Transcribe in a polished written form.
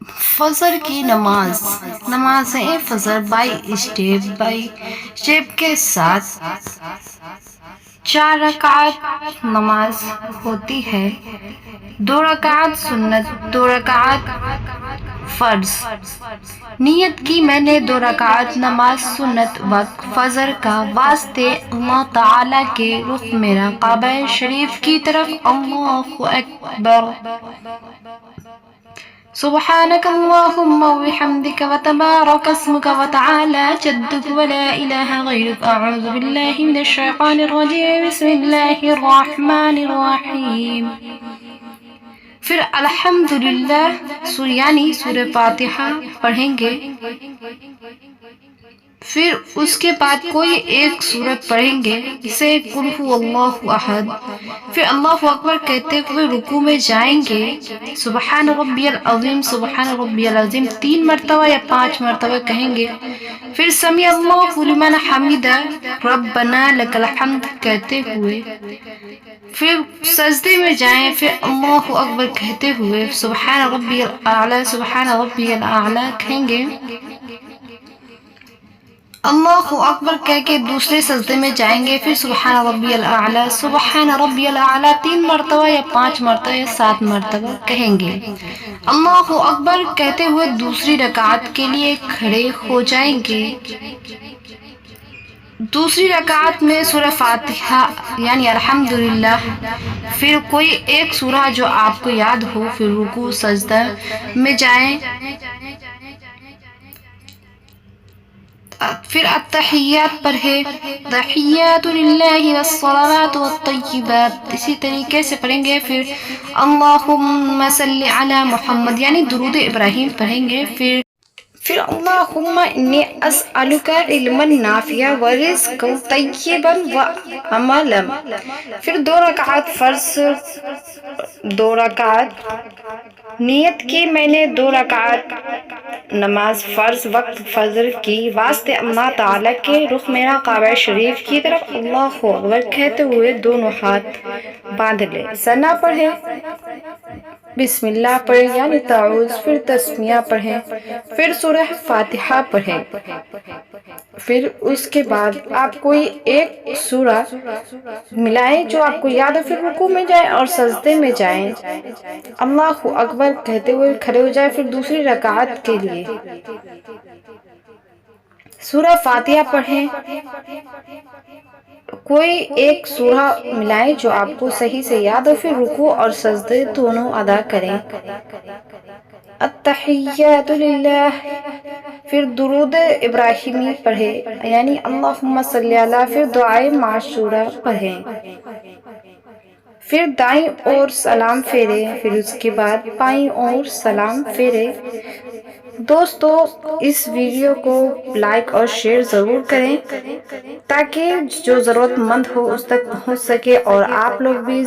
فجر کی نماز نماز فجر بائی اسٹیپ کے ساتھ 4 رکعت نماز ہوتی ہے، 2 رکعت سنت، 2 رکعت فرض۔ نیت کی میں نے 2 رکعت نماز سنت وقت فجر کا واسطے اللہ تعالیٰ کے رخ میرا کعبہ شریف کی طرف۔ اللہ اکبر، سبحانك اللهم وبحمدك وتبارك اسمك وتعالى جدك ولا إله غيرك، أعوذ بالله من الشيطان الرجيم، بسم الله الرحمن الرحيم۔ پھر الحمدللہ یعنی سورہ فاتحہ پڑھیں گے، پھر اس کے بعد کوئی ایک سورت پڑھیں گے جسے قل هو اللہ احد، پھر اللہ اکبر کہتے ہوئے رکوع میں جائیں گے، سبحان ربی العظیم سبحان ربی العظیم 3 مرتبہ یا 5 مرتبہ کہیں گے، پھر سمیع اللہ لمن حمدہ ربنا لک الحمد کہتے ہوئے پھر سجدے میں جائیں، پھر اللہ اکبر کہتے ہوئے سبحان ربی الاعلی سبحان ربی الاعلی کہیں گے، اللہ اکبر کہہ کے دوسرے سجدے میں جائیں گے، پھر سبحان ربی الاعلی سبحان ربی الاعلی 3 مرتبہ یا 5 مرتبہ یا 7 مرتبہ کہیں گے، اللہ اکبر کہتے ہوئے دوسری رکعت کے لیے کھڑے ہو جائیں گے۔ دوسری رکعت میں سورہ فاتحہ یعنی الحمدللہ، پھر کوئی ایک سورہ جو آپ کو یاد ہو، پھر رکوع سجدہ میں جائیں، پھر التحیات پڑھیں، تحیات للہ والصلوات والطیبات اسی طریقے سے پڑھیں گے، پھر اللہم صلی علی محمد یعنی درود ابراہیم پڑھیں گے، پھر اللہم انی اسألک علما نافعا ورزقا طیبا وعملا، پھر 2 رکعت فرض، 2 رکعت نیت کی میں نے 2 رکعت نماز فرض وقت فجر کی واسطے اللہ تعالیٰ کے رخ میرا کعبہ شریف کی طرف، اللہ اکبر کہتے ہوئے دونوں ہاتھ باندھ لے، ثنا پڑھیں، بسم اللہ پڑھیں یعنی تعوذ، پھر تسمیہ پڑھیں، پھر سورہ فاتحہ پڑھیں، پھر اس کے بعد آپ کوئی ایک سورہ ملائیں جو آپ کو یاد ہو، پھر رکوع میں جائیں اور سجدے میں جائیں، اللہ اکبر کہتے ہوئے کھڑے ہو جائیں، پھر دوسری رکعت کے لیے سورہ فاتحہ پڑھیں، کوئی ایک سورہ ملائیں جو آپ کو صحیح سے یاد ہو، پھر رکوع اور سجدے دونوں ادا کریں، التحیات للہ، پھر درود ابراہیمی پڑھیں یعنی اللہم صلی علی، پھر دعائے معشورہ پڑھیں، پھر دائیں اور سلام پھیرے، پھر اس کے بعد بائیں اور سلام پھیرے۔ دوستو اس ویڈیو کو لائک اور شیئر ضرور کریں تاکہ جو ضرورت مند ہو اس تک پہنچ سکے اور آپ لوگ بھی